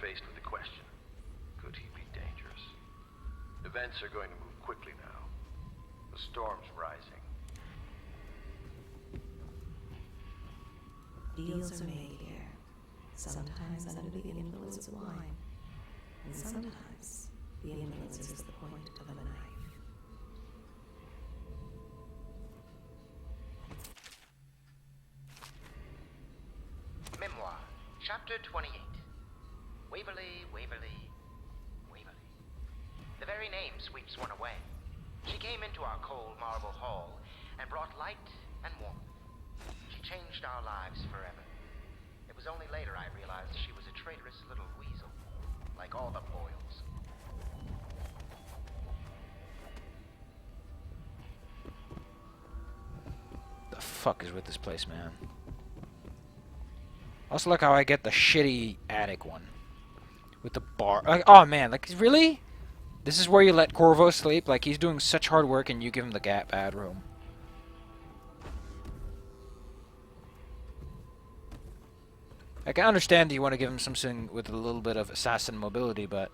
faced with the question, could he be dangerous? Events are going to move quickly now. The storm's rising. Deals are made here, sometimes under the influence of wine, and sometimes the influence is the point of a knife. Memoir, Chapter 28. Waverly, Waverly, Waverly. The very name sweeps one away. She came into our cold marble hall and brought light and warmth. She changed our lives forever. It was only later I realized she was a traitorous little weasel, like all the Boyles. The fuck is with this place, man? Also, like how I get the shitty attic one with the bar. Like, oh man, like really? This is where you let Corvo sleep? Like he's doing such hard work, and you give him the bad room. I can understand you want to give him something with a little bit of assassin mobility, but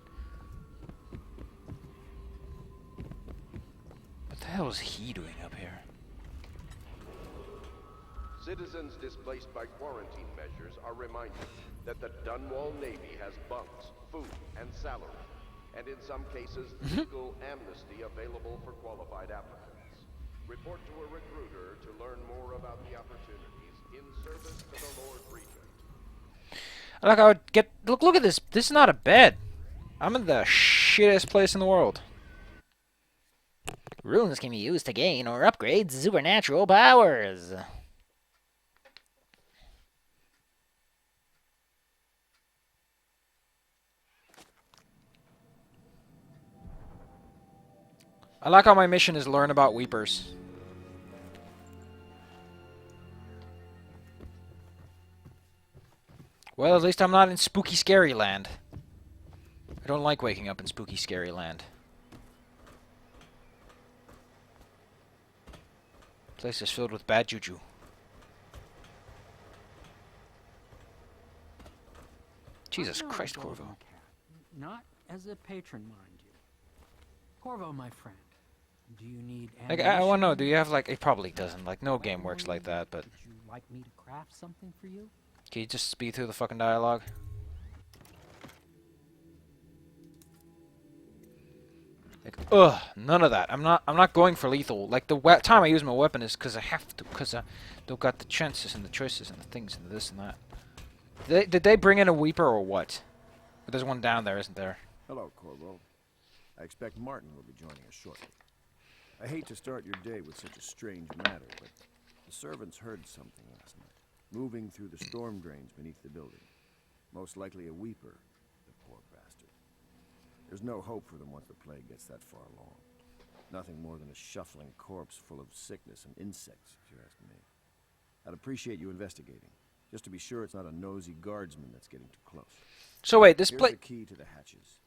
what the hell is he doing up here? Citizens displaced by quarantine measures are reminded that the Dunwall Navy has bunks, food, and salary, and in some cases, legal amnesty available for qualified applicants. Report to a recruiter to learn more about the opportunities in service to the Lord Regent. Like I would get look at this. This is not a bed. I'm in the shittest place in the world. Runes can be used to gain or upgrade supernatural powers. I like how my mission is learn about Weepers. Well, at least I'm not in spooky scary land. I don't like waking up in spooky scary land. Place is filled with bad juju. Jesus Christ, Corvo. Not as a patron, mind you. Corvo, my friend, do you need Like, I want to know, do you have, like, it probably doesn't. Like, no game works like that, but... Would you like me to craft something for you? Can you just speed through the fucking dialogue? Like, ugh, none of that. I'm not going for lethal. Like, the time I use my weapon is because I have to, because I don't got the chances and the choices and the things and this and that. Did they bring in a Weeper or what? But there's one down there, isn't there? Hello, Corvo. I expect Martin will be joining us shortly. I hate to start your day with such a strange matter, but the servants heard something last night. Moving through the storm drains beneath the building. Most likely a Weeper, the poor bastard. There's no hope for them once the plague gets that far along. Nothing more than a shuffling corpse full of sickness and insects, if you ask me. I'd appreciate you investigating, just to be sure it's not a nosy guardsman that's getting too close. So wait, this Here's place... the key to the hatches.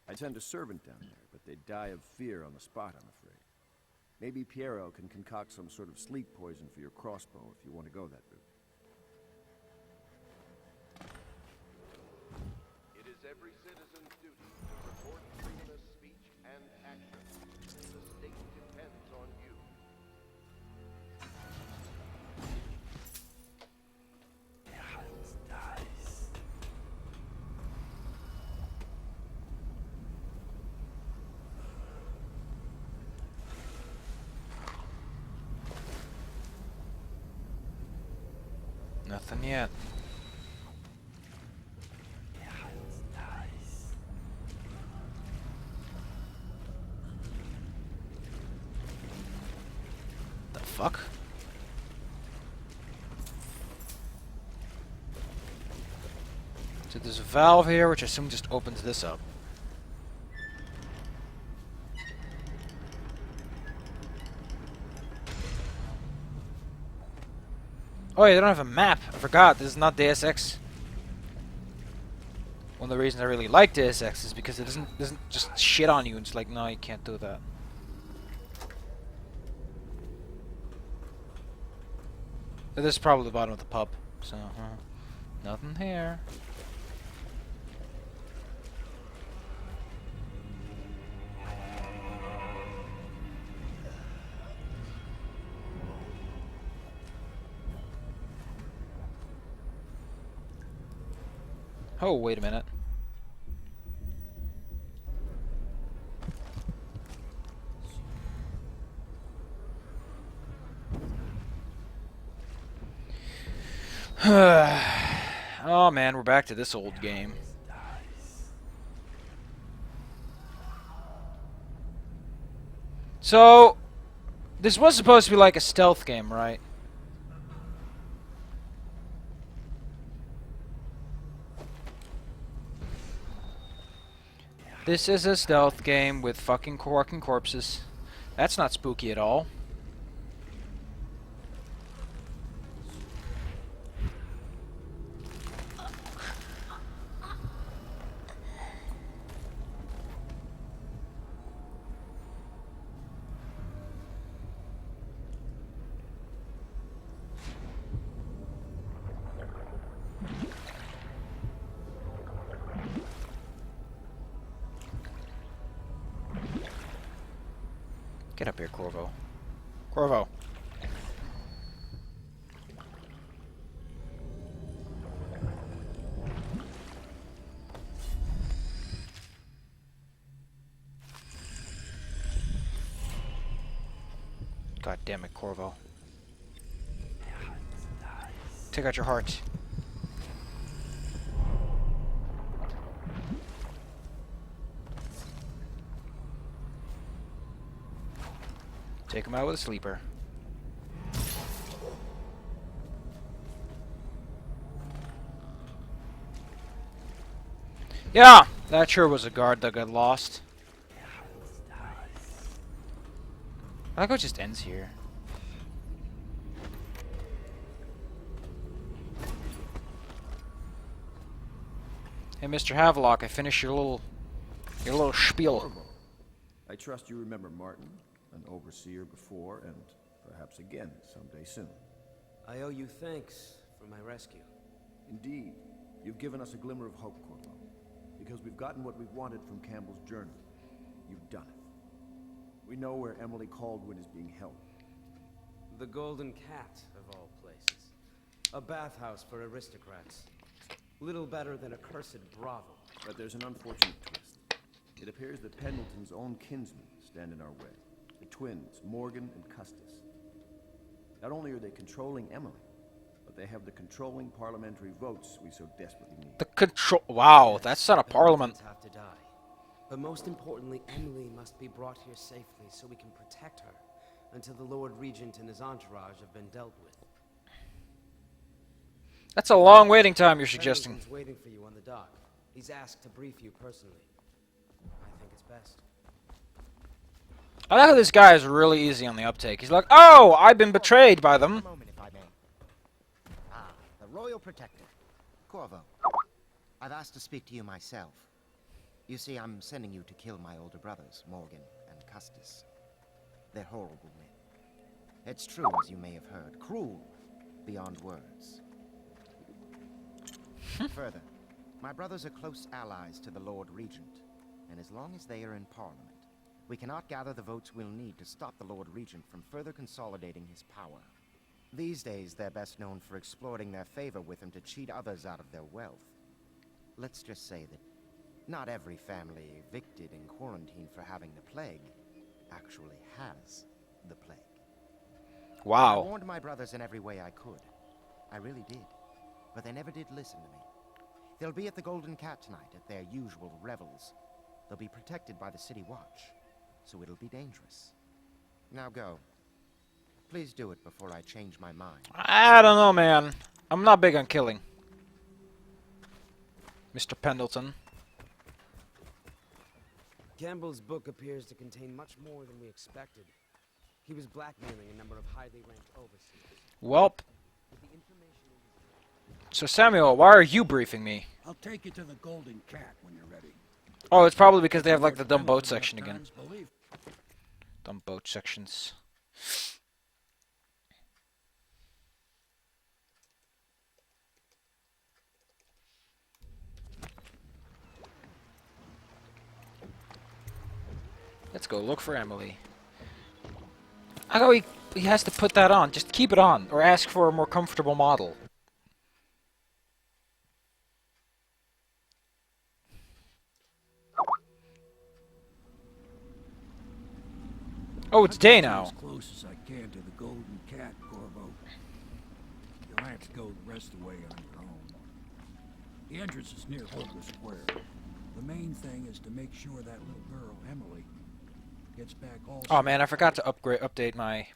I'd send a servant down there, but they'd die of fear on the spot, I'm afraid. Maybe Piero can concoct some sort of sleep poison for your crossbow if you want to go that route. It is every citizen's duty to report freedom of speech and action. The state depends on you. Nothing yet. The fuck? So there's a valve here, which I assume just opens this up. Oh yeah, they don't have a map. I forgot, this is not Deus Ex. One of the reasons I really like Deus Ex is because it doesn't just shit on you and it's like, no, you can't do that. This is probably the bottom of the pub, so, nothing here. Oh, wait a minute. Oh man, we're back to this old game. So, this was supposed to be like a stealth game, right? This is a stealth game with fucking walking corpses. That's not spooky at all. Get up here, Corvo. Corvo. God damn it, Corvo. Take out your heart. Take him out with a sleeper. Yeah, that sure was a guard that got lost. I like how it just ends here. Hey, Mr. Havelock, I finished your little spiel. Corvo, I trust you remember Martin, an overseer before, and perhaps again someday soon. I owe you thanks for my rescue. Indeed, you've given us a glimmer of hope, Corvo. Because we've gotten what we've wanted from Campbell's journal. You've done it. We know where Emily Caldwin is being held. The Golden Cat, of all places. A bathhouse for aristocrats. Little better than a cursed brothel. But there's an unfortunate twist. It appears that Pendleton's own kinsmen stand in our way. The twins, Morgan and Custis. Not only are they controlling Emily, but they have the controlling parliamentary votes we so desperately need. The control. Wow, that's not a parliament. Have to die. But most importantly, Emily must be brought here safely so we can protect her until the Lord Regent and his entourage have been dealt with. That's a long waiting time you're suggesting. Pendleton's waiting for you on the dock. He's asked to brief you personally. I think it's best. I like how this guy is really easy on the uptake. He's like, oh, I've been betrayed by them. A moment, if I may. Ah, the Royal Protector. Corvo. I've asked to speak to you myself. You see, I'm sending you to kill my older brothers, Morgan and Custis. They're horrible men. It's true, as you may have heard. Cruel beyond words. Further, my brothers are close allies to the Lord Regent, and as long as they are in Parliament, we cannot gather the votes we'll need to stop the Lord Regent from further consolidating his power. These days, they're best known for exploiting their favor with him to cheat others out of their wealth. Let's just say that not every family evicted in quarantine for having the plague actually has the plague. Wow. I warned my brothers in every way I could. I really did. But they never did listen to me. They'll be at the Golden Cat tonight at their usual revels. They'll be protected by the City Watch, so it'll be dangerous. Now go. Please do it before I change my mind. I don't know, man. I'm not big on killing. Mr. Pendleton. Campbell's book appears to contain much more than we expected. He was blackmailing a number of highly ranked overseers. Welp. With the information in his So Samuel, why are you briefing me? I'll take you to the Golden Cat when you're ready. Oh, it's probably because they have like the dumb boat section again. Believe Dumb boat sections. Let's go look for Emily. I go he has to put that on. Just keep it on, or ask for a more comfortable model. Oh, it's I'll day get you now. as close as I can to the Golden Cat, Corvo. You'll have to go the rest of the way on your own. The entrance is near Holger Square. The main thing is to make sure that little girl, Emily, gets back all Oh safe. man, I forgot to update my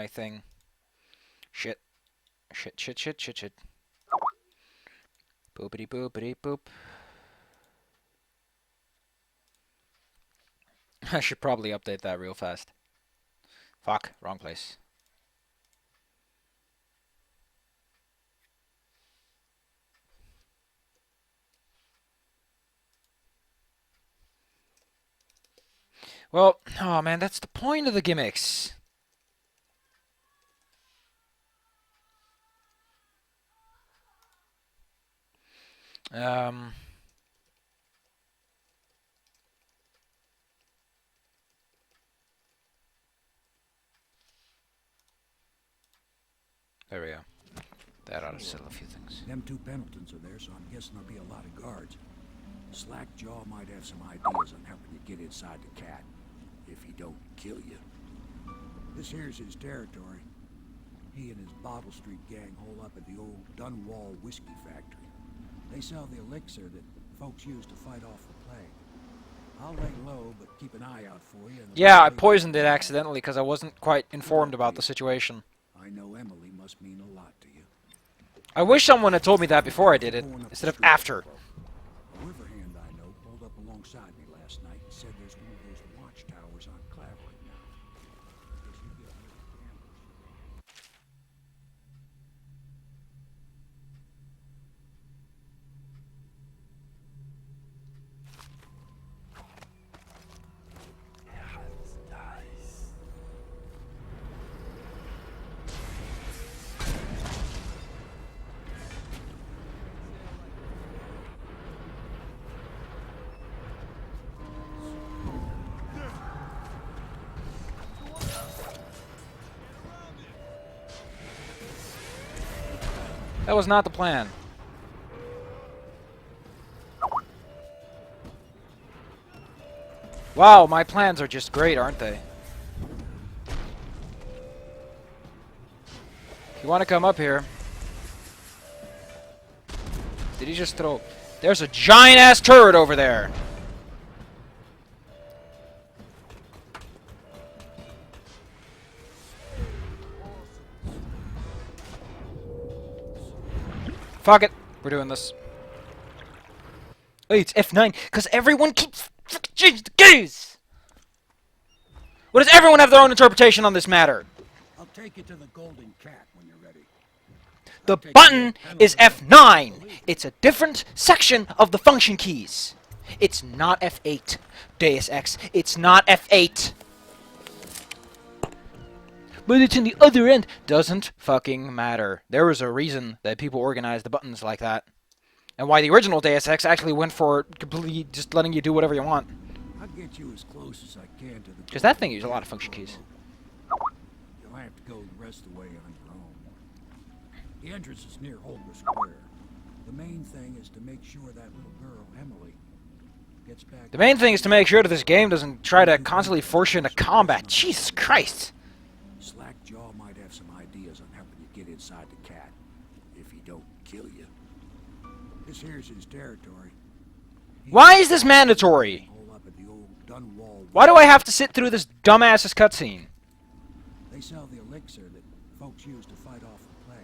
thing. Shit. Shit. Boopity boopity boop. I should probably update that real fast. Fuck, wrong place. Well, oh man, that's the point of the gimmicks. There we go. That ought to settle a few things. Them two Pendletons are there, so I'm guessing there'll be a lot of guards. Slackjaw might have some ideas on helping you get inside the cat, if he don't kill you. This here's his territory. He and his Bottle Street gang hole up at the old Dunwall whiskey factory. They sell the elixir that folks use to fight off the plague. I'll lay low, but keep an eye out for you. And Yeah, I poisoned it accidentally because I wasn't quite informed about the situation. I know Emily must mean a lot to you. I wish someone had told me that before I did it, instead of after. A riverhand I know pulled up alongside me last night and said there's one of those watchtowers on Clavering now. I guess you get a little ambush. That was not the plan. Wow, my plans are just great, aren't they? If you want to come up here... Did he just throw... There's a giant-ass turret over there! Fuck it. We're doing this. Wait, it's F9, because everyone keeps fucking changing the keys! What does everyone have their own interpretation on this matter? I'll take you to the Golden Cat when you're ready. The button is F9. It's a different section of the function keys. It's not F8. Deus Ex, it's not F8. But it's in the other end. Doesn't fucking matter. There was a reason that people organized the buttons like that. And why the original Deus Ex actually went for completely just letting you do whatever you want. I'll get you as close as I can to the... Because that thing used a lot of function keys. You'll have to go the rest of the way on your own. The entrance is near Holger Square. The main thing is to make sure that little girl, Emily, gets back... The main thing is to make sure that this game doesn't try to constantly force you into combat. Jesus Christ! Slackjaw might have some ideas on helping you get inside the cat, if he don't kill you. This here's his territory. Why is this mandatory? Hole up at the old Dunwall. Why do I have to sit through this dumbass's cutscene? They sell the elixir that folks use to fight off the plague.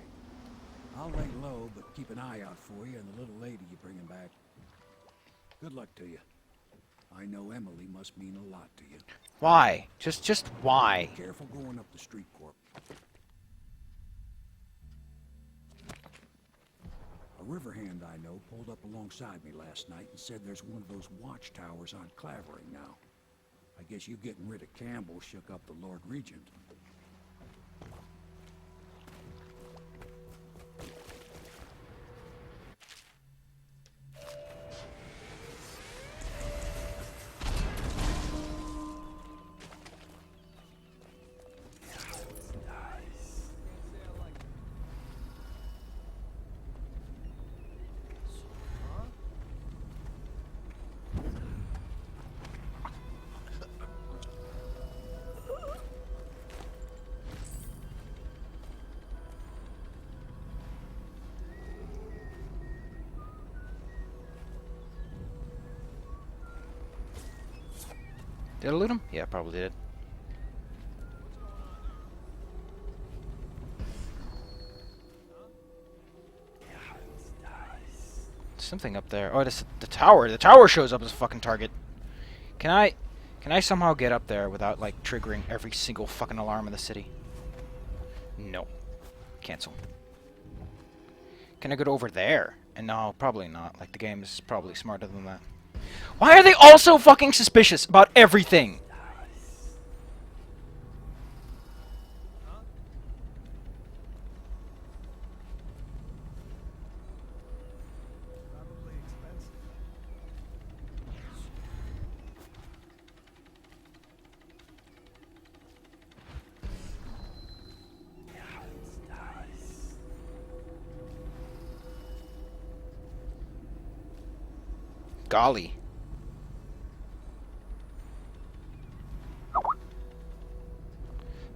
I'll lay low, but keep an eye out for you and the little lady you bring him back. Good luck to you. I know Emily must mean a lot to you. Why? Just why? Careful going up the street, Corp. A riverhand I know pulled up alongside me last night and said there's one of those watchtowers on Clavering now. I guess you getting rid of Campbell shook up the Lord Regent. Did I loot him? Yeah, probably did. Something up there. Oh, this the tower. The tower shows up as a fucking target. Can I somehow get up there without like triggering every single fucking alarm in the city? No. Cancel. Can I go over there? And no, probably not. Like the game is probably smarter than that. Why are they all so fucking suspicious about everything? Golly.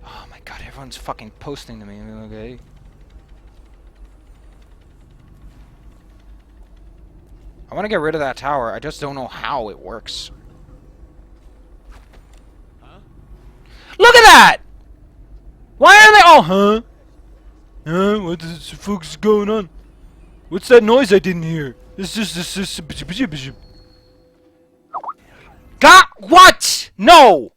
Oh my god, everyone's fucking posting to me, okay? I want to get rid of that tower, I just don't know how it works. Huh? Look at that! Why are they all, huh? Huh? What the fuck is going on? What's that noise I didn't hear? It's just God, what? No!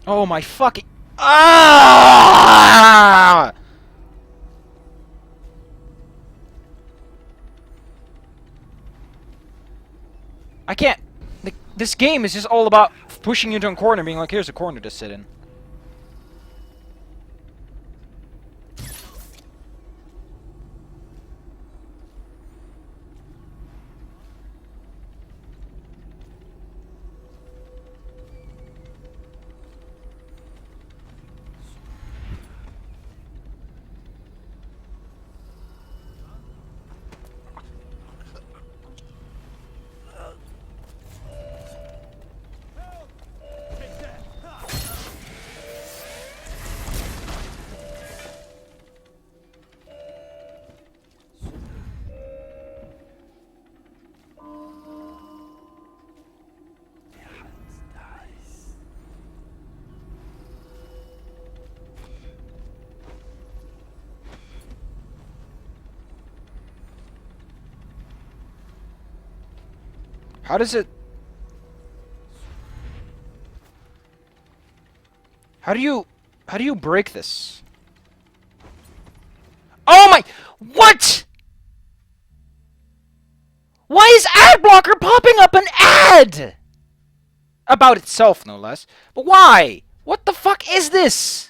Oh my fucking... Ah! I can't... This game is just all about pushing you into a corner and being like, here's a corner to sit in. How does it... How do you break this? Oh my... What?! Why is ad blocker popping up an ad?! About itself, no less. But why? What the fuck is this?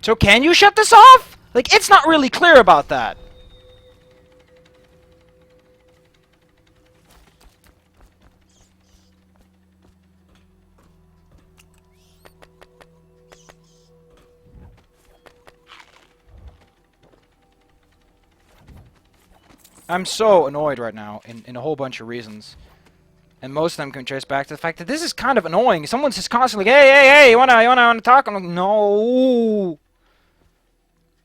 So can you shut this off? Like, it's not really clear about that. I'm so annoyed right now in a whole bunch of reasons. And most of them can trace back to the fact that this is kind of annoying. Someone's just constantly like, hey, you wanna talk? I'm like, no.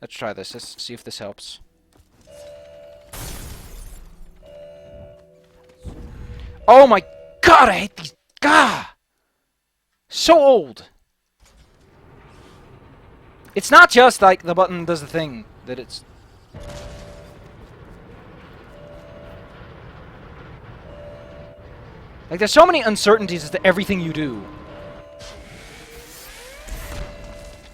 Let's try this. Let's see if this helps. Oh my god, I hate these. Gah! So old. It's not just like the button does the thing that it's. Like, there's so many uncertainties as to everything you do.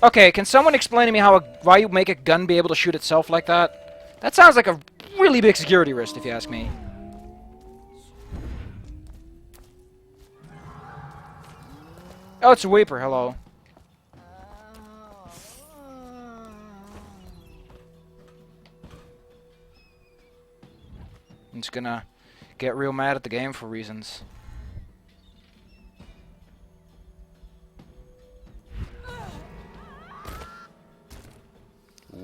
Okay, can someone explain to me why you make a gun be able to shoot itself like that? That sounds like a really big security risk, if you ask me. Oh, it's a Weeper, hello. I'm just gonna get real mad at the game for reasons.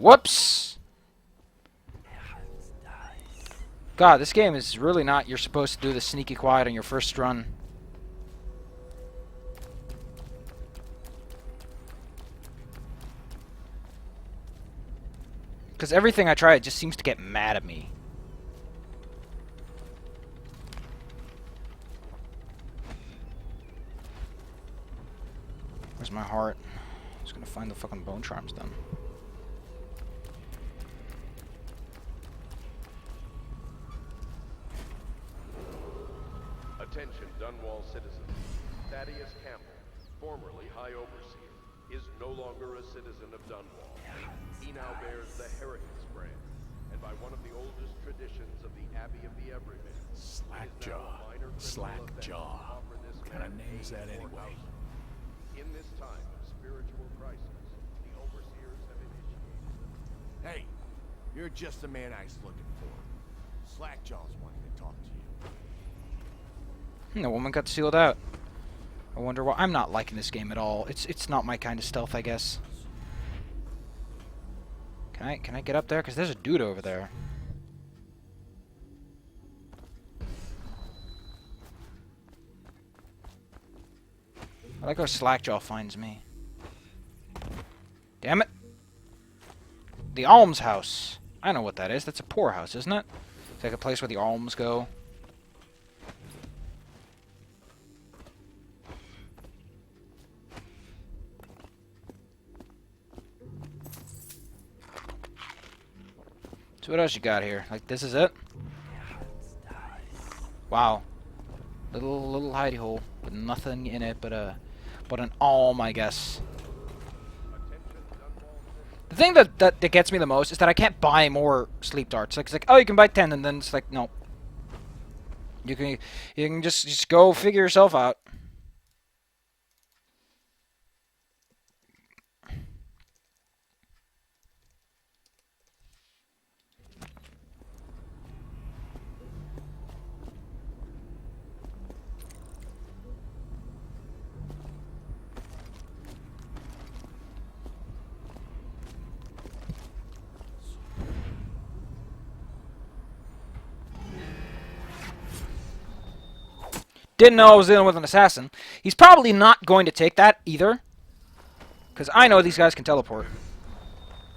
Whoops! God, this game is really not... You're supposed to do the sneaky quiet on your first run. Because everything I try, it just seems to get mad at me. Where's my heart? I was gonna find the fucking bone charms then. Attention, Dunwall citizens. Thaddeus Campbell, formerly High Overseer, is no longer a citizen of Dunwall. He now bears the Heritage brand, and by one of the oldest traditions of the Abbey of the Everyman, Slackjaw. Slackjaw. What kind of name is that anyway? In this time of spiritual crisis, the Overseers have initiated... Hey, you're just the man I was looking for. Slackjaw's wanting to talk to you. The woman got sealed out. I wonder why. I'm not liking this game at all. It's not my kind of stealth, I guess. Can I get up there? Because there's a dude over there. I like how Slackjaw finds me. Damn it. The almshouse. I know what that is. That's a poorhouse, isn't it? It's like a place where the alms go. So what else you got here? Like, this is it? Wow. Little hidey hole with nothing in it but an alm, I guess. The thing that gets me the most is that I can't buy more sleep darts. Like, it's like, oh, you can buy 10, and then it's like, no. You can just go figure yourself out. Didn't know I was dealing with an assassin. He's probably not going to take that either. Because I know these guys can teleport.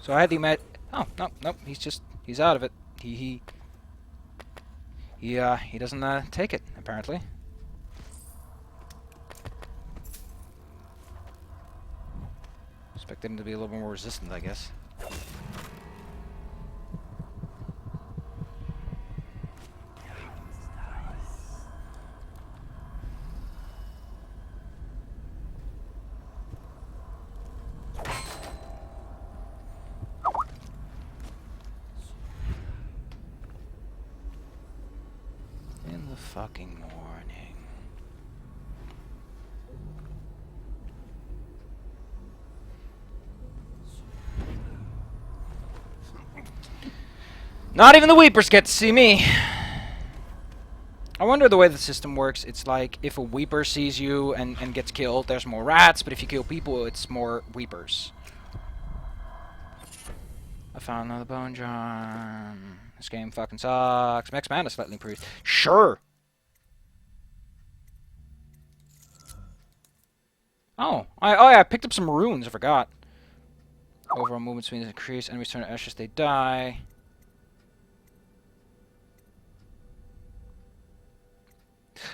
So I had the oh, no, he's out of it. He doesn't take it, apparently. Expected him to be a little more resistant, I guess. Fucking morning. Not even the Weepers get to see me. I wonder the way the system works. It's like if a Weeper sees you and gets killed, there's more rats, but if you kill people, it's more Weepers. I found another bone charm. This game fucking sucks. Max mana slightly improved. Sure. Oh, yeah, I picked up some runes, I forgot. Overall movement speed is increased, enemies turn to ashes, they die.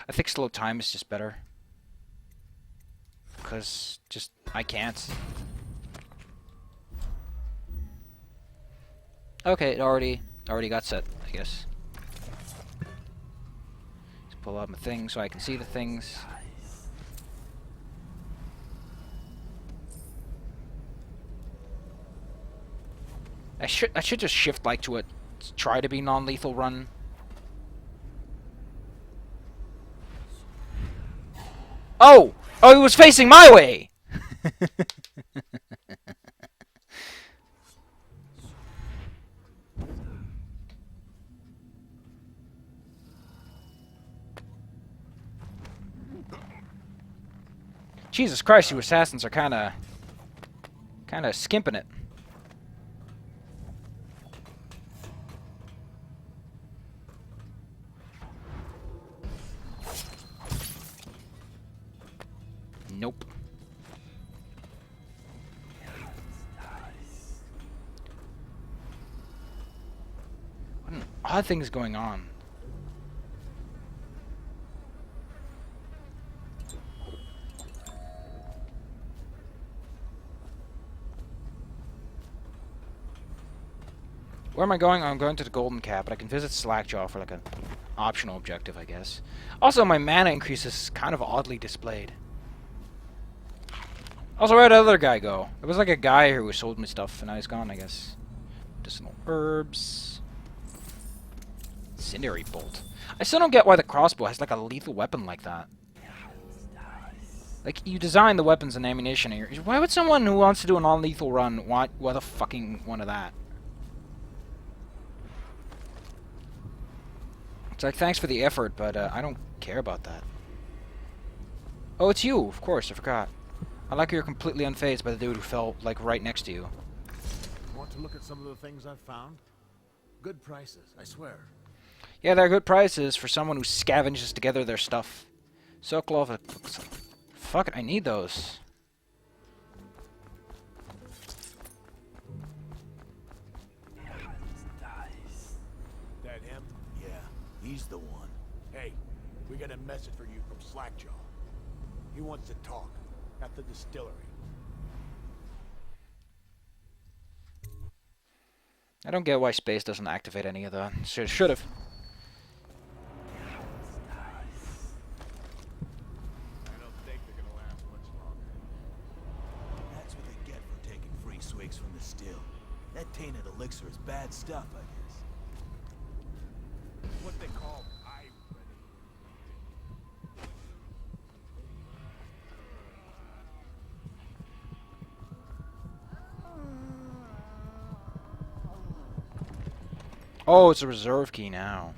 I think slow time is just better. Because, I can't. Okay, it already got set, I guess. Let's pull out my thing so I can see the things. I should just shift like to a try to be non-lethal run. Oh! Oh, he was facing my way! Jesus Christ, you assassins are kinda skimping it. lot of things going on. Where am I going? I'm going to the Golden Cap, but I can visit Slackjaw for like an optional objective, I guess. Also, my mana increase is kind of oddly displayed. Also, where'd the other guy go? It was like a guy who sold me stuff, and now he's gone, I guess. Medicinal herbs. Incendiary bolt. I still don't get why the crossbow has like a lethal weapon like that. Like, you design the weapons and ammunition here. Why would someone who wants to do a non-lethal run want a fucking one of that? It's like, thanks for the effort, but I don't care about that. Oh, it's you! Of course, I forgot. I like you're completely unfazed by the dude who fell, like, right next to you. Want to look at some of the things I've found? Good prices, I swear. Yeah, they're good prices for someone who scavenges together their stuff. So close. Fuck it, I need those. That him? Yeah, he's the one. Hey, we got a message for you from Slackjaw. He wants to talk at the distillery. I don't get why space doesn't activate any of that. Should have. I don't think they're gonna last much longer. That's what they get for taking free swigs from the still. That tainted elixir is bad stuff, I guess. What they call Oh, it's a reserve key now.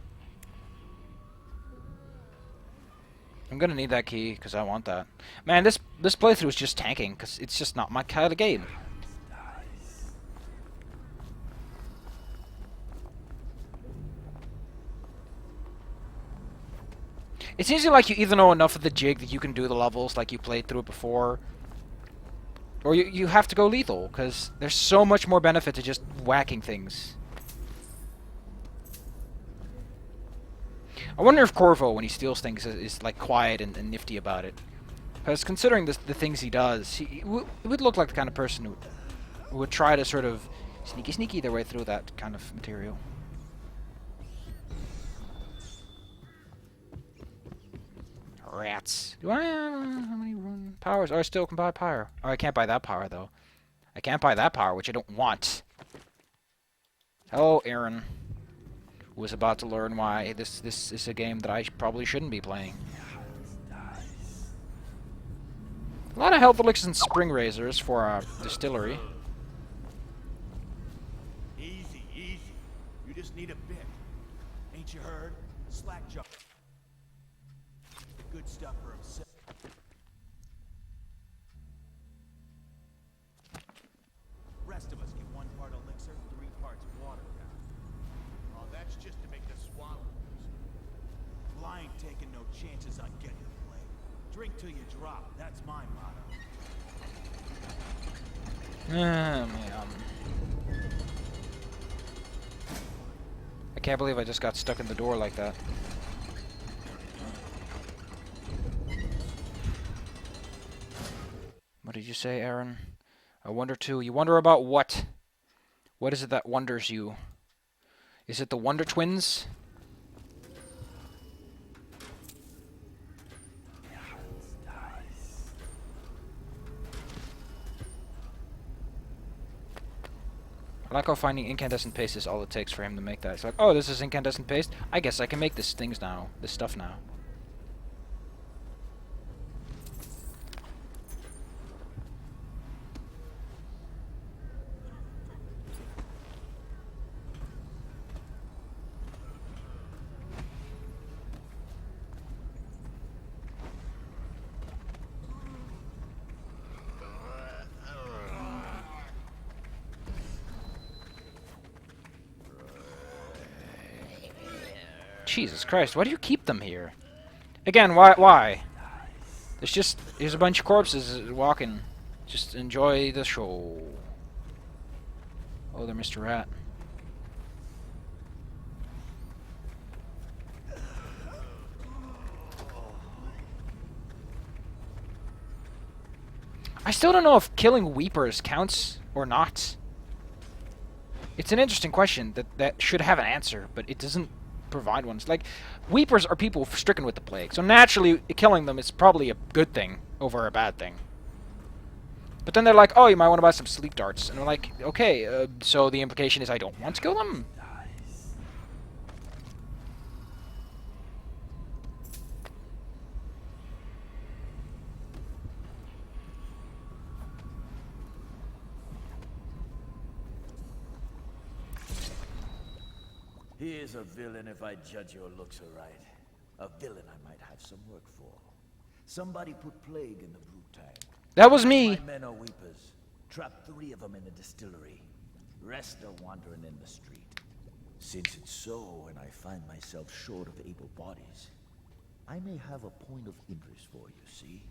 I'm gonna need that key because I want that. Man, this playthrough is just tanking because it's just not my kind of game. It seems like you either know enough of the jig that you can do the levels like you played through it before, or you have to go lethal because there's so much more benefit to just whacking things. I wonder if Corvo, when he steals things, is like quiet and nifty about it. Because considering the things he does, he would look like the kind of person who would try to sort of sneaky their way through that kind of material. Rats. Do I have how many powers? Oh, I still can buy power. Oh, I can't buy that power though. I can't buy that power, which I don't want. Hello, Aaron. Who was about to learn why this is a game that I probably shouldn't be playing. A lot of health elixirs and spring razors for our distillery. Easy, easy. You just need a bit. Ain't you heard? Slackjaw. Good stuff for himself. Rest of us get 1 part elixir, 3 parts water down. Oh, that's just to make the swallow. Well, I ain't taking no chances on getting the play. Drink till you drop. That's my motto. Man. I can't believe I just got stuck in the door like that. What did you say, Aaron? I wonder too. You wonder about what? What is it that wonders you? Is it the Wonder Twins? I like how finding incandescent paste is all it takes for him to make that. It's like, oh, this is incandescent paste? I guess I can make this stuff now. Jesus Christ, why do you keep them here? Again, why? Here's a bunch of corpses walking. Just enjoy the show. Oh, they're Mr. Rat. I still don't know if killing Weepers counts or not. It's an interesting question that should have an answer, but it doesn't provide one. Like, Weepers are people stricken with the plague, so naturally killing them is probably a good thing over a bad thing. But then they're like, oh, you might want to buy some sleep darts. And I'm like, okay, so the implication is I don't want to kill them? He is a villain if I judge your looks aright. A villain I might have some work for. Somebody put plague in the brew tank. That was me. My men are weepers. Trapped 3 of them in the distillery. Rest are wandering in the street. Since it's so, and I find myself short of able bodies, I may have a point of interest for you, see?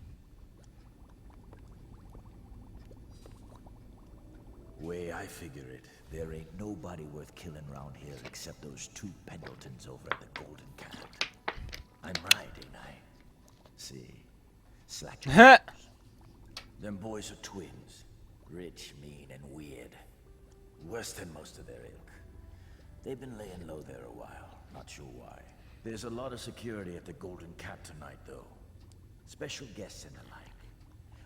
Way I figure it, there ain't nobody worth killing around here except those 2 Pendletons over at the Golden Cat. I'm right, ain't I? See? Slack your nose. Them boys are twins. Rich, mean, and weird. Worse than most of their ilk. They've been laying low there a while. Not sure why. There's a lot of security at the Golden Cat tonight, though. Special guests and the like.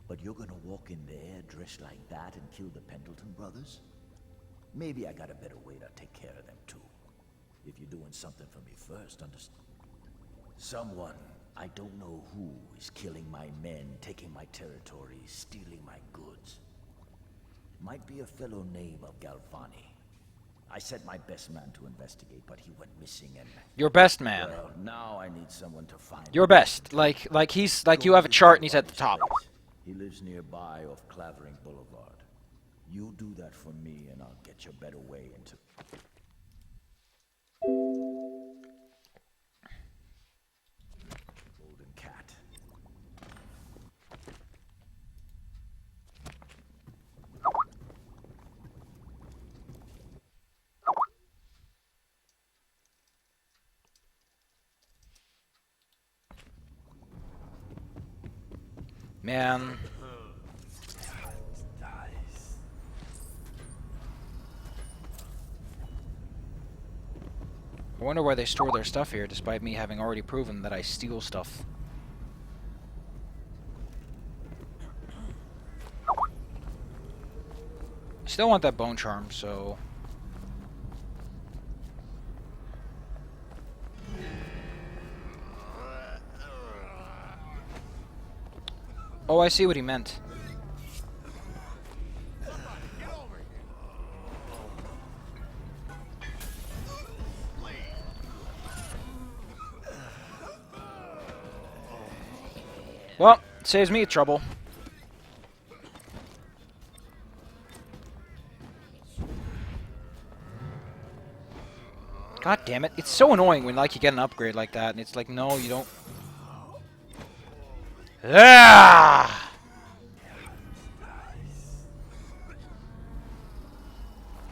But you're gonna walk in there dressed like that and kill the Pendleton brothers? Maybe I got a better way to take care of them, too. If you're doing something for me first, understand? Someone, I don't know who, is killing my men, taking my territory, stealing my goods. Might be a fellow named of Galvani. I sent my best man to investigate, but he went missing and... Your best man. Well, now I need someone to find Your him. best. Like he's like you have a chart and he's at the top. He lives nearby off Clavering Boulevard. You do that for me and I'll get you a better way into... Golden Cat. Man. I wonder why they store their stuff here, despite me having already proven that I steal stuff. I still want that bone charm, so... Oh, I see what he meant. Well, it saves me trouble. God damn it. It's so annoying when like you get an upgrade like that and it's like, no, you don't. Ah!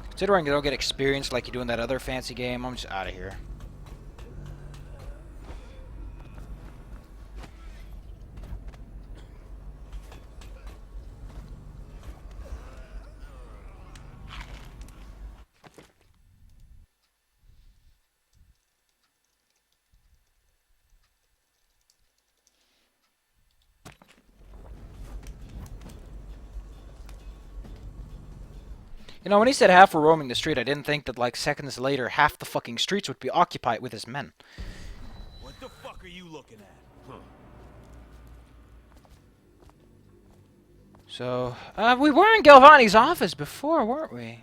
Considering you don't get experience like you do in that other fancy game, I'm just out of here. You know, when he said half were roaming the street, I didn't think that, like, seconds later, half the fucking streets would be occupied with his men. What the fuck are you looking at? Huh. So, we were in Galvani's office before, weren't we?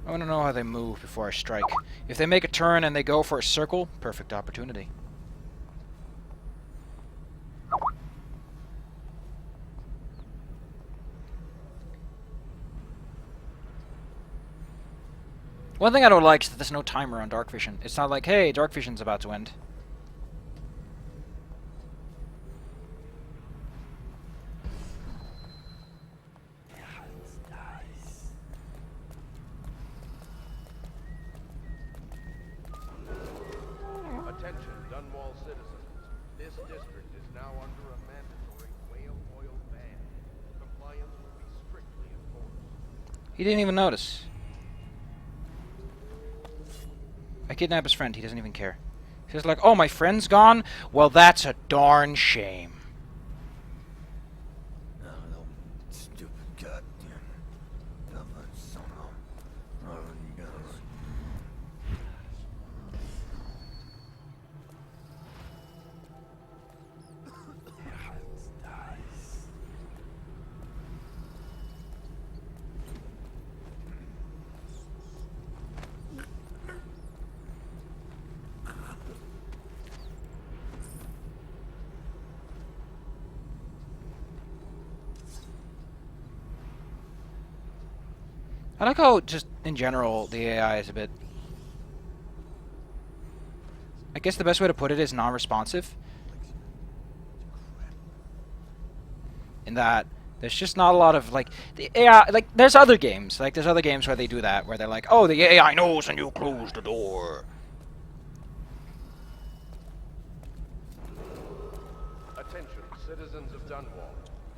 I want to know how they move before I strike. If they make a turn and they go for a circle, perfect opportunity. One thing I don't like is that there's no timer on dark vision. It's not like, hey, dark vision's about to end. Attention, Dunwall citizens. This district is now under a mandatory whale oil ban. Compliance will be strictly enforced. He didn't even notice. I kidnap his friend. He doesn't even care. He's like, oh, my friend's gone? Well, that's a darn shame. Stupid goddamn dumbass son of a gun. I like how, just in general, the AI is a bit... I guess the best way to put it is non-responsive. In that, there's just not a lot of, like, the AI... Like, there's other games. Like, there's other games where they do that, where they're like, oh, the AI knows and you close the door. Attention, citizens of Dunwall.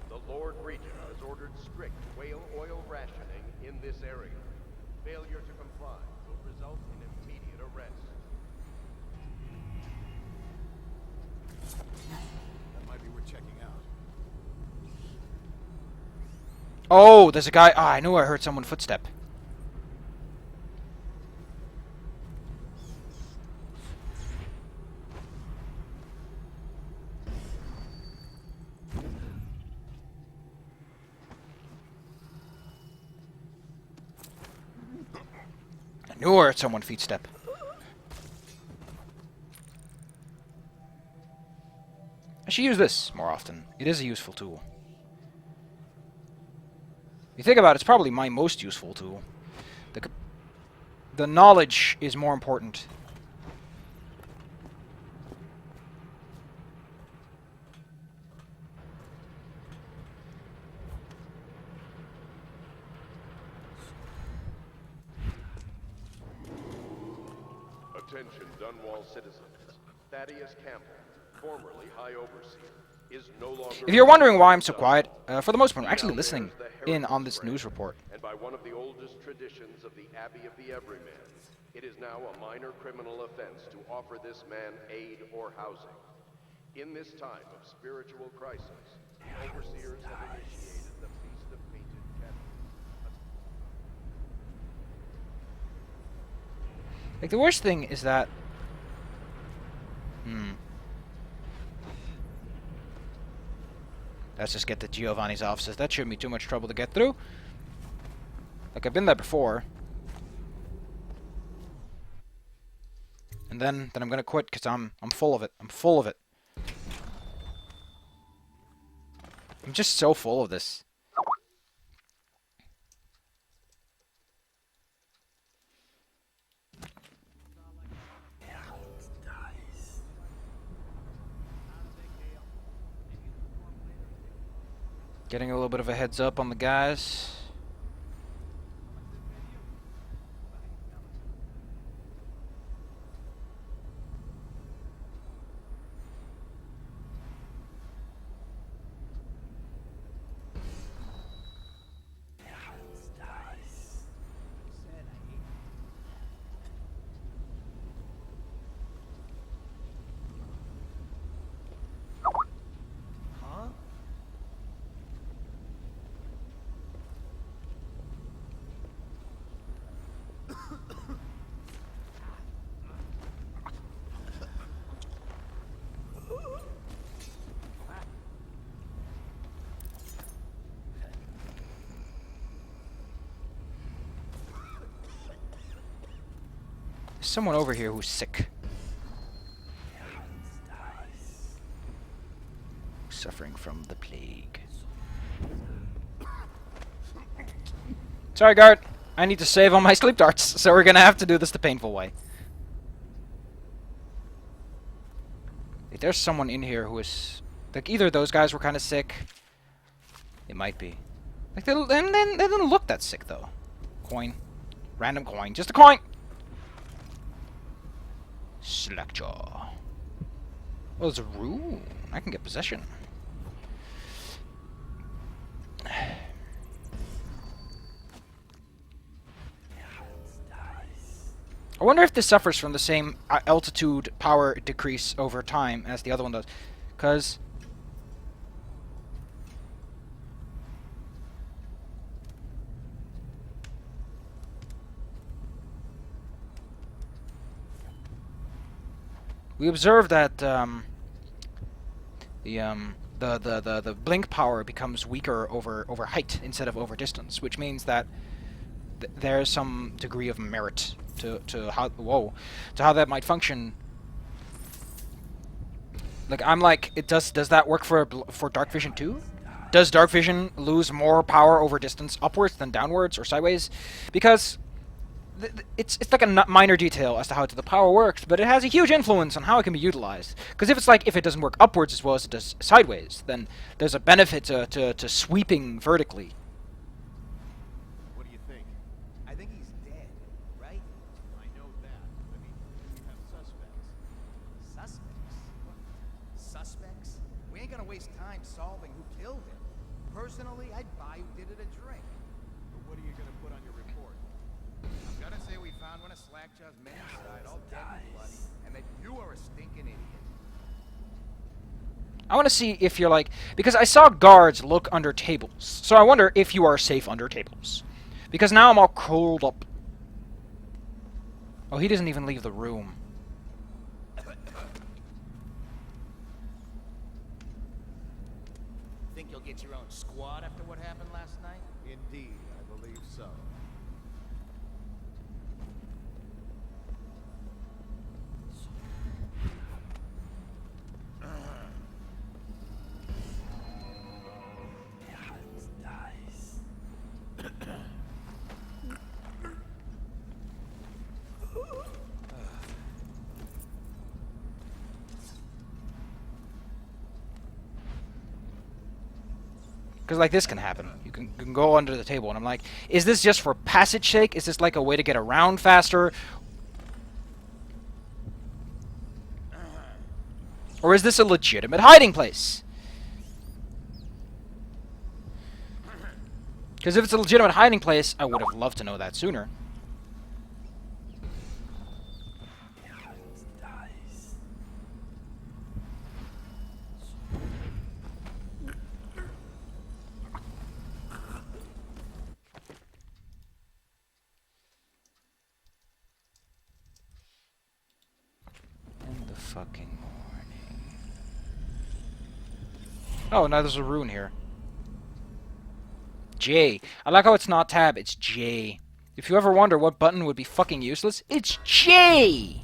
The Lord Regent has ordered strict whale oil rationing in this area. Failure to comply will result in immediate arrest. That might be worth checking out. Oh, there's a guy... Ah, I knew I heard someone footstep. I knew I heard someone footstep. I should use this more often. It is a useful tool. If you think about it, it's probably my most useful tool. The knowledge is more important. Attention, Dunwall citizens. Thaddeus Campbell, formerly High Overseer, is no longer... If you're wondering why I'm so quiet, for the most part, I'm actually listening in on this news report. And by one of the oldest traditions of the Abbey of the Everyman, it is now a minor criminal offense to offer this man aid or housing. In this time of spiritual crisis, the overseers have initiated the Feast of Painted Candles. Like, the worst thing is that... Let's just get to Giovanni's offices. That shouldn't be too much trouble to get through. Like, I've been there before. And then I'm gonna quit because I'm full of it. I'm full of it. I'm just so full of this. Getting a little bit of a heads up on the guys. There's someone over here who's sick. Suffering from the plague. Sorry, guard. I need to save on my sleep darts, so we're gonna have to do this the painful way. If there's someone in here who is... Like, either those guys were kind of sick. It might be. Like, they didn't look that sick, though. Coin. Random coin. Just a coin! Slackjaw. Oh, there's a rune. I can get possession. I wonder if this suffers from the same altitude power decrease over time as the other one does. Because... we observed that the blink power becomes weaker over height instead of over distance, which means that there's some degree of merit to how that might function. Like, I'm like, does that work for dark vision too? Does dark vision lose more power over distance upwards than downwards or sideways? Because it's like a minor detail as to how the power works, but it has a huge influence on how it can be utilized. Because if it doesn't work upwards as well as it does sideways, then there's a benefit to sweeping vertically. What do you think? I think he's dead, right? I know that. I mean, we have suspects. Suspects? What? Suspects? We ain't gonna waste time solving who killed him. Personally, I'd buy who did it a drink. But what are you gonna put on your report? I'm gonna say we found one of Slackjaw's men inside, all dead and bloody, and that you are a stinking idiot. I want to see if you're like... Because I saw guards look under tables. So I wonder if you are safe under tables. Because now I'm all curled up. Oh, he doesn't even leave the room. Think you'll get your own squad after what happened last night? Indeed, I believe so. Because, like, this can happen. You can go under the table, and I'm like, is this just for passage sake? Is this like a way to get around faster? Or is this a legitimate hiding place? Because if it's a legitimate hiding place, I would have loved to know that sooner. Fucking morning. Oh, now there's a rune here. J. I like how it's not tab, it's J. If you ever wonder what button would be fucking useless, it's J!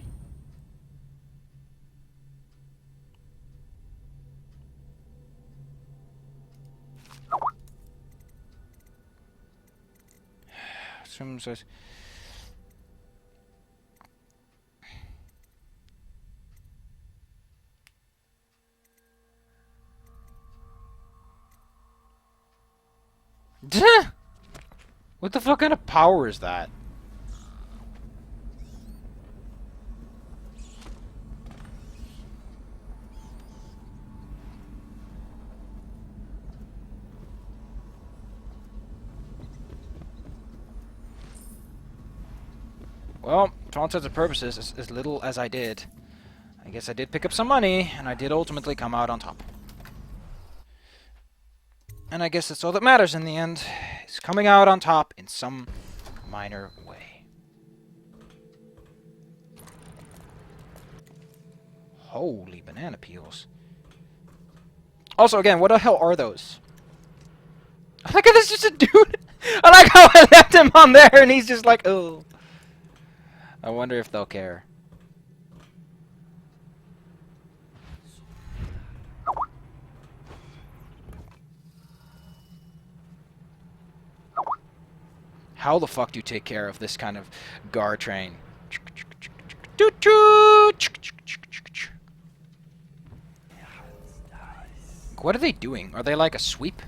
What the fuck kind of power is that? Well, for all intents and purposes, as little as I did, I guess I did pick up some money, and I did ultimately come out on top. And I guess that's all that matters in the end, is coming out on top in some minor way. Holy banana peels. Also, again, what the hell are those? I like how this is just a dude. I like how I left him on there and he's just like, oh. I wonder if they'll care. How the fuck do you take care of this kind of guard train? What are they doing? Are they like a sweep?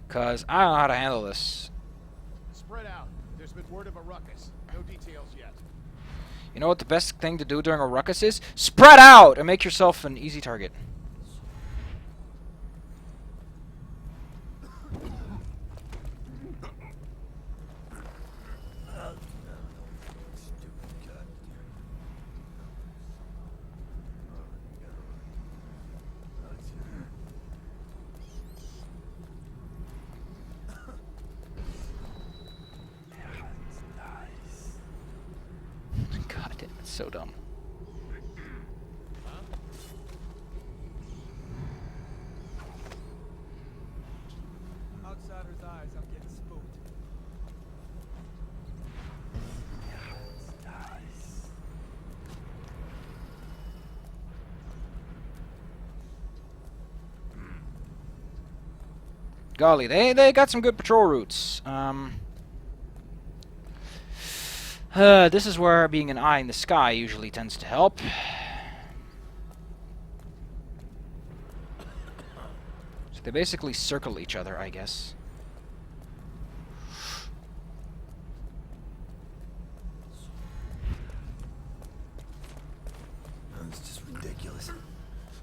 Cause I don't know how to handle this. Spread out. There's been word of a ruckus. No details yet. You know what the best thing to do during a ruckus is? Spread out and make yourself an easy target. God damn, it's so dumb. Outsider's eyes, I'm getting spooked. Golly, they got some good patrol routes. This is where being an eye in the sky usually tends to help. So they basically circle each other, I guess. It's just ridiculous.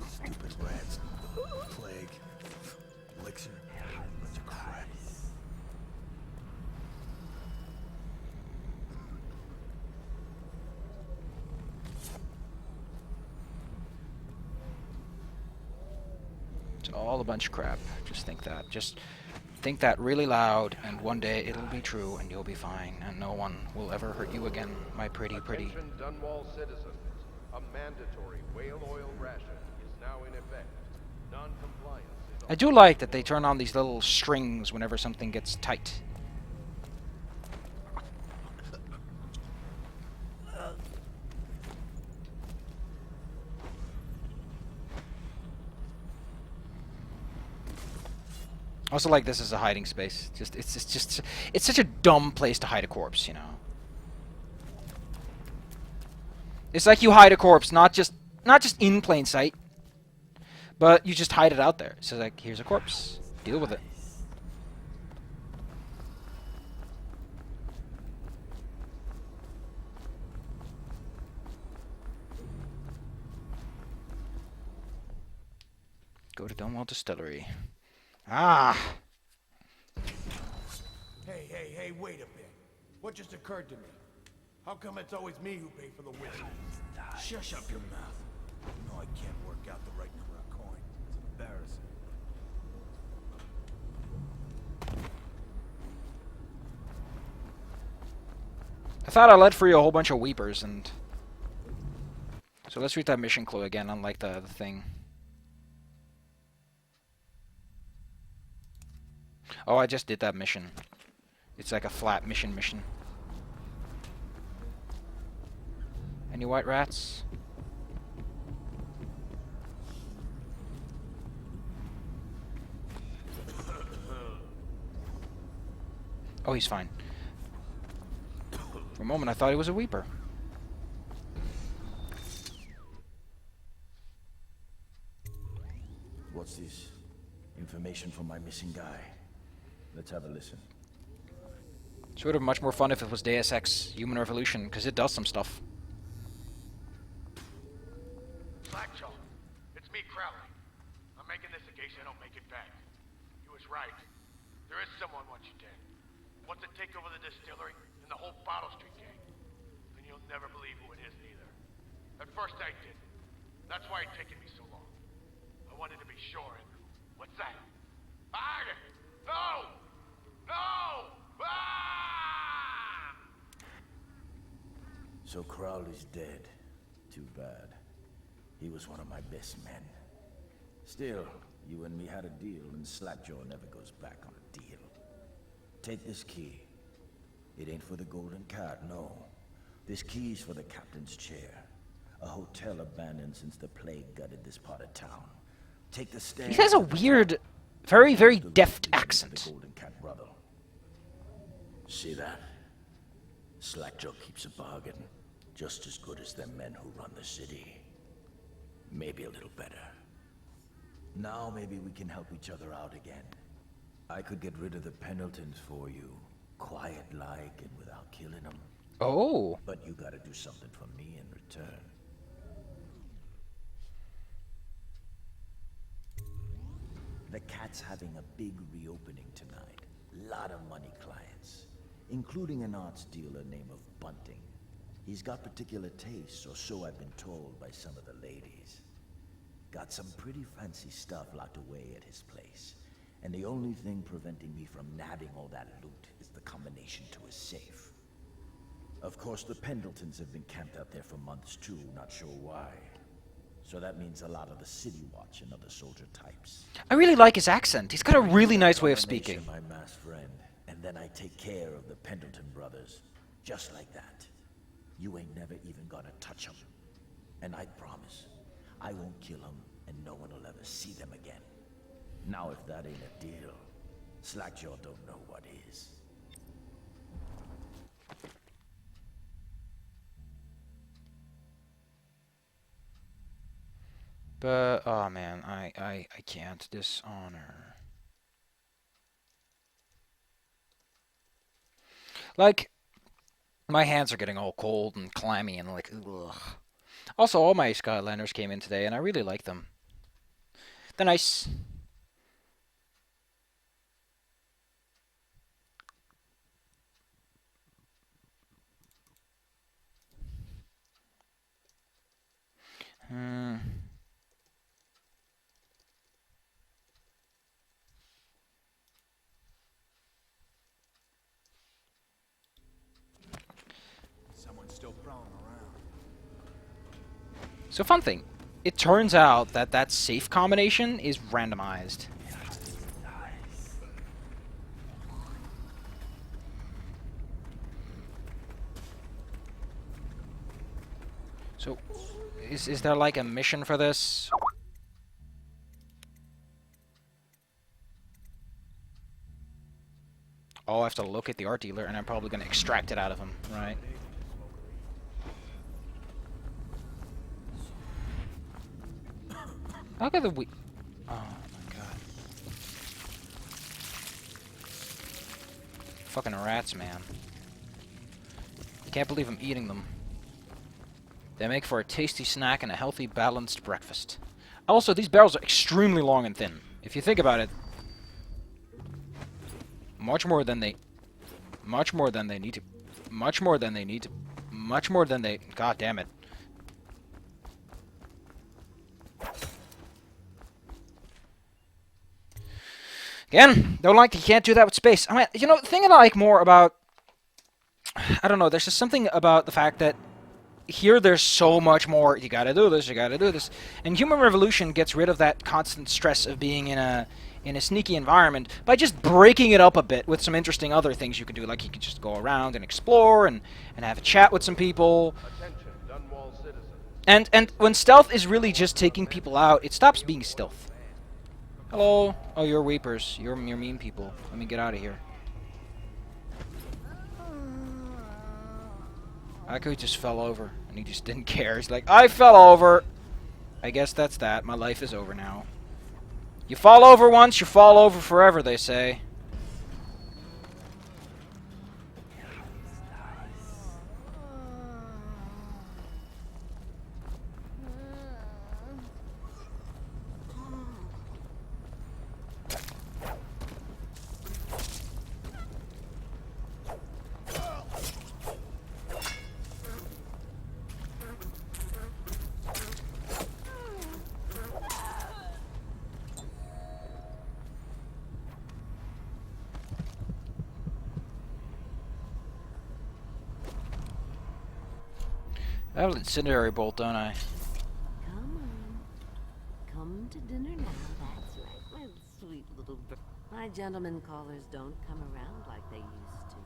Stupid rats. Plague. Elixir. Bunch of crap. It's all a bunch of crap. Just think that. Just think that really loud, and one day it'll be true, and you'll be fine, and no one will ever hurt you again, my pretty. Attention Dunwall citizens. A mandatory whale oil ration is now in effect. Non-compliance is I do like that they turn on these little strings whenever something gets tight. Also, like, this is a hiding space. It's such a dumb place to hide a corpse, you know. It's like you hide a corpse, not just in plain sight, but you just hide it out there. So, like, here's a corpse. Deal with it. Go to Dunwall Distillery. Ah! Hey, wait a bit. What just occurred to me? How come it's always me who pay for the whiskey? Shush up your mouth. No, I can't work out the right number of coin. It's embarrassing. I thought I let free a whole bunch of weepers, and... So let's read that mission clue again, unlike the thing. Oh, I just did that mission. It's like a flat mission. Any white rats? Oh, he's fine. For a moment, I thought he was a weeper. What's this? Information from my missing guy. Let's have a listen. It would have been much more fun if it was Deus Ex Human Revolution, because it does some stuff. Slackjaw, it's me, Crowley. I'm making this in case I don't make it back. You was right. There is someone wants you dead. Wants to take over the distillery and the whole Bottle Street gang. And you'll never believe who it is neither. At first I did. That's why it's taken me so long. I wanted to be sure and... What's that? Ah! No! No! Ah! So Crowley's dead. Too bad. He was one of my best men. Still, you and me had a deal, and Slackjaw never goes back on a deal. Take this key. It ain't for the Golden Cat, no. This key's for the captain's chair. A hotel abandoned since the plague gutted this part of town. Take the stairs. He has a weird, very deft accent. The Golden Cat brother. See that? Slackjaw keeps a bargain, just as good as the men who run the city. Maybe a little better. Now maybe we can help each other out again. I could get rid of the Pendletons for you, quiet-like and without killing them. Oh. But you gotta do something for me in return. The Cat's having a big reopening tonight. Lot of money clients, including an arts dealer named of Bunting. He's got particular tastes, or so I've been told by some of the ladies. Got some pretty fancy stuff locked away at his place. And the only thing preventing me from nabbing all that loot is the combination to his safe. Of course, the Pendletons have been camped out there for months too, not sure why. So that means a lot of the City Watch and other soldier types. I really like his accent. He's got a really nice way of speaking. My masked friend, and then I take care of the Pendleton brothers, just like that. You ain't never even gonna touch them. And I promise, I won't kill them, and no one will ever see them again. Now if that ain't a deal, Slackjaw don't know what is. But, oh man, I can't. Dishonor. Like, my hands are getting all cold and clammy and like, ugh. Also, all my Skylanders came in today, and I really like them. They're nice. Someone's still prowling around. So fun thing, it turns out that that safe combination is randomized. So, is there like a mission for this? Oh, I have to look at the art dealer, and I'm probably going to extract it out of him, right? Look at the oh my god. Fucking rats, man. I can't believe I'm eating them. They make for a tasty snack and a healthy, balanced breakfast. Also, these barrels are extremely long and thin. If you think about it, much more than they need to, god damn it. Again, don't like that you can't do that with space. I mean, you know, the thing that I like more about, I don't know, there's just something about the fact that here there's so much more, you gotta do this, you gotta do this. And Human Revolution gets rid of that constant stress of being in a sneaky environment by just breaking it up a bit with some interesting other things you can do. Like you can just go around and explore and have a chat with some people. Attention, Dunwall citizens. And when stealth is really just taking people out, it stops being stealth. Hello. Oh, you're weepers. You're mean people. Let me get out of here. I could just fell over, and he just didn't care. He's like, I fell over. I guess that's that. My life is over now. You fall over once, you fall over forever, they say. I have an incendiary bolt, don't I? Come on. Come to dinner now. That's right, my sweet little bird. My gentlemen callers don't come around like they used to.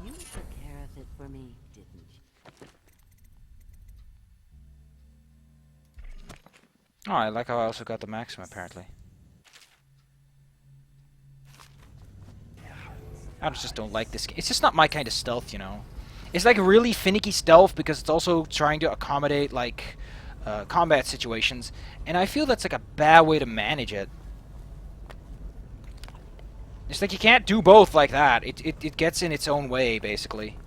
You took care of it for me, didn't you? Oh, I like how I also got the Maxim, apparently. I just don't like this game. It's just not my kind of stealth, you know. It's like really finicky stealth because it's also trying to accommodate like combat situations, and I feel that's like a bad way to manage it. It's like you can't do both like that. It gets in its own way, basically.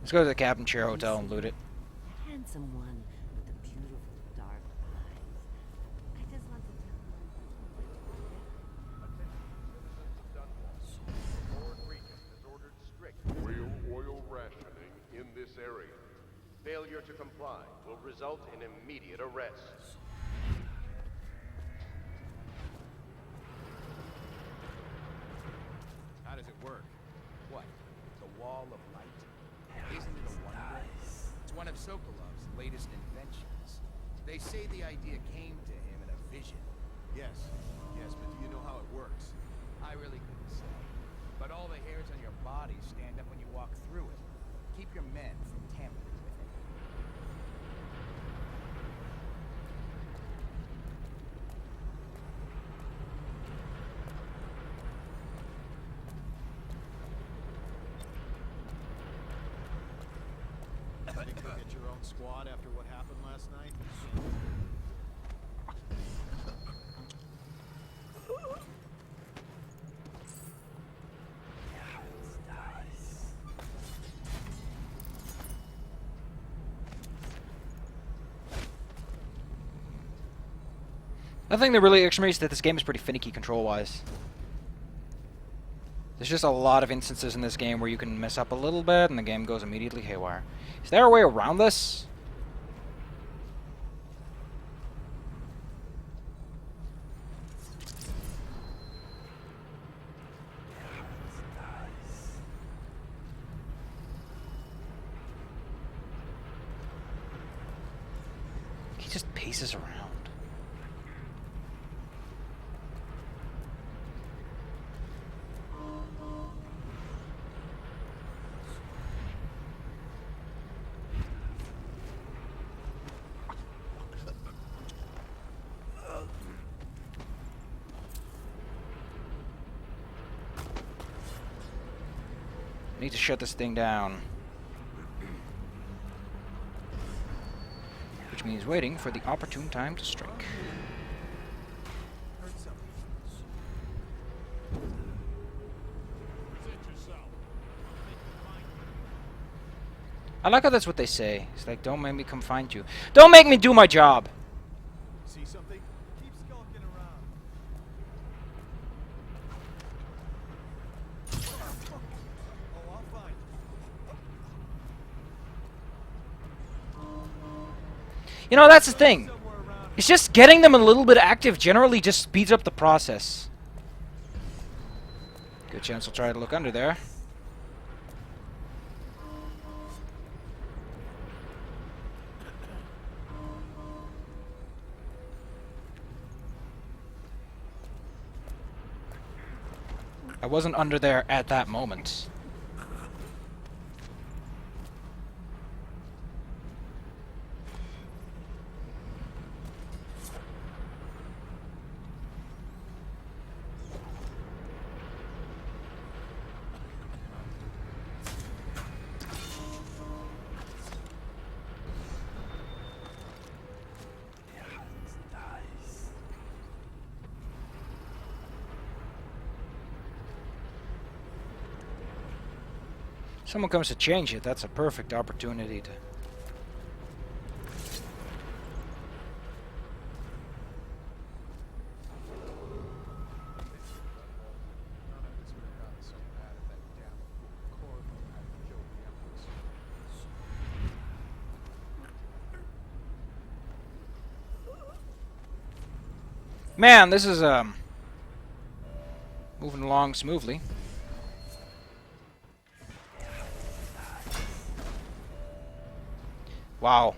Let's go to the Cabin Chair Hotel and loot it. The handsome one with the beautiful dark eyes. I just want to tell The Lord Regent has ordered strict oil rationing in this area. Failure to comply will result in immediate arrest. How does it work? What? The wall of light? Isn't it a wonder? It's one of Sokolov's latest inventions. They say the idea came to him in a vision. Yes, but do you know how it works? I really couldn't say. But all the hairs on your body stand up when you walk through it. Keep your men from tampering with it. Think you'll get your own squad after what happened last night? The thing that really irks me is that this game is pretty finicky control-wise. There's just a lot of instances in this game where you can mess up a little bit and the game goes immediately haywire. Is there a way around this? He just paces around. Need to shut this thing down. Which means waiting for the opportune time to strike. I like how that's what they say. It's like, don't make me come find you. Don't make me do my job! See something? Keep skulking around. Oh, I'll find You know, that's the thing. It's just getting them a little bit active generally just speeds up the process. Good chance I'll try to look under there. I wasn't under there at that moment. Someone comes to change it, that's a perfect opportunity to... Man, this is moving along smoothly. Wow.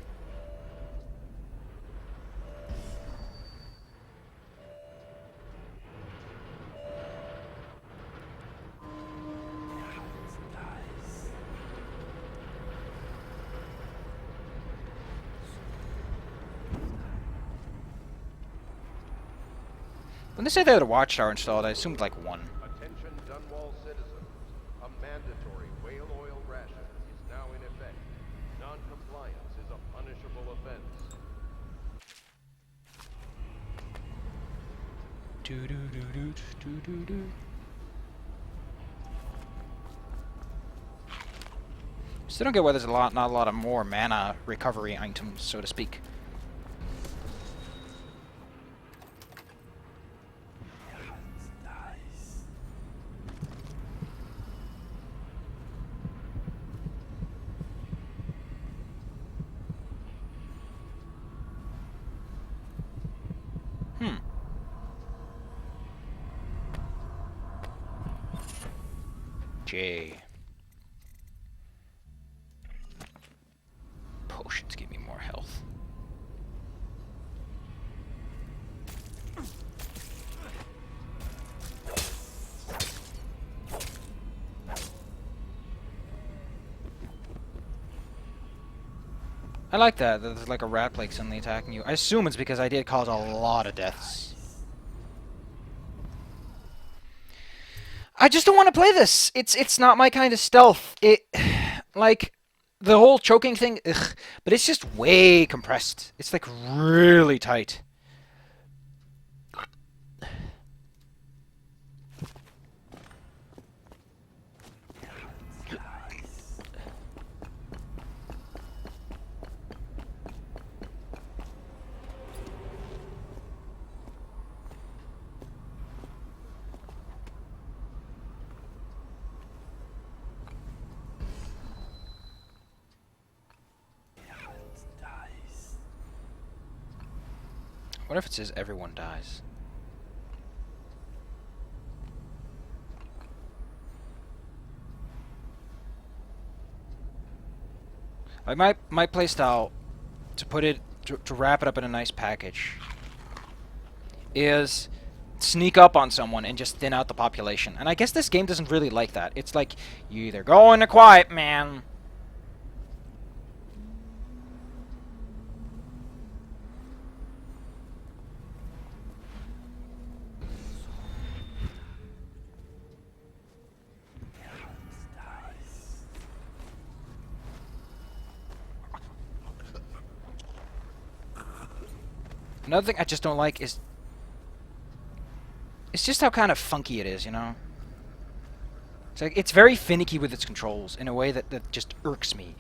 When they say they had a watchtower installed, I assumed like one. Attention Dunwall citizens. A mandatory whale oil ration is now in effect. Non-compliance is a punishable offense. Still don't get why there's not a lot of more mana recovery items, so to speak. J. Potions give me more health. I like that there's like a rat plague suddenly attacking you. I assume it's because I did cause a lot of deaths. I just don't want to play this. It's not my kind of stealth. Like the whole choking thing, ugh, but it's just way compressed. It's like really tight. What if it says everyone dies? Like my playstyle, to put it to wrap it up in a nice package, is sneak up on someone and just thin out the population. And I guess this game doesn't really like that. It's like you either go into quiet, man. Another thing I just don't like is it's just how kind of funky it is, you know? It's like it's very finicky with its controls in a way that just irks me.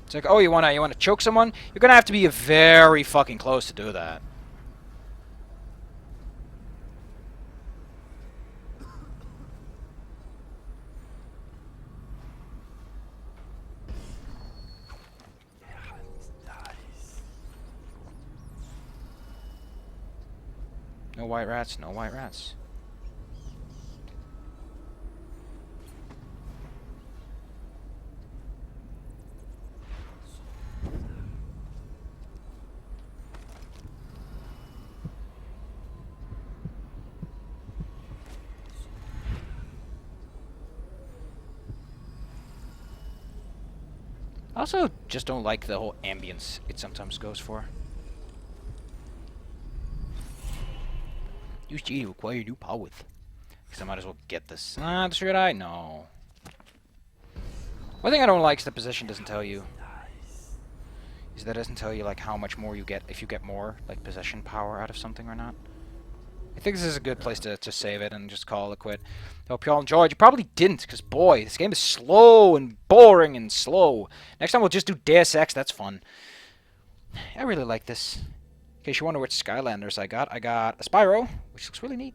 It's like, oh, you wanna choke someone? You're gonna have to be very fucking close to do that. No white rats, no white rats. I also just don't like the whole ambience it sometimes goes for. Use G to acquire new powers. Because I might as well get this. Should I? No. One thing I don't like is the position doesn't tell you. Is that it doesn't tell you like how much more you get if you get more like possession power out of something or not. I think this is a good place to save it and just call it quit. Hope you all enjoyed. You probably didn't, because boy, this game is slow and boring and slow. Next time we'll just do Deus Ex. That's fun. I really like this. In case you wonder which Skylanders I got a Spyro, which looks really neat.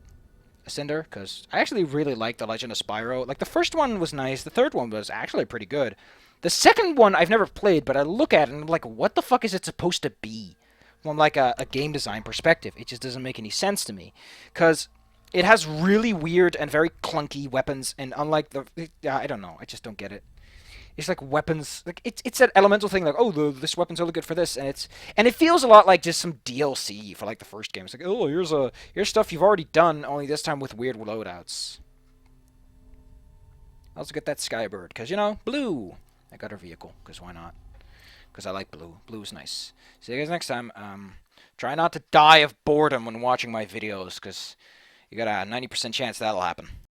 A Cinder, because I actually really like The Legend of Spyro. Like, the first one was nice. The third one was actually pretty good. The second one I've never played, but I look at it and I'm like, what the fuck is it supposed to be? From like a game design perspective. It just doesn't make any sense to me. Because it has really weird and very clunky weapons, and unlike the... I don't know, I just don't get it. It's like weapons, like it's that elemental thing, like, oh, this weapon's only good for this, and it feels a lot like just some DLC for like the first game. It's like, oh, here's stuff you've already done, only this time with weird loadouts. I also get that Skybird, because, you know, blue. I got her vehicle, because why not? Because I like blue. Blue's nice. See you guys next time. Try not to die of boredom when watching my videos, because you got a 90% chance that'll happen.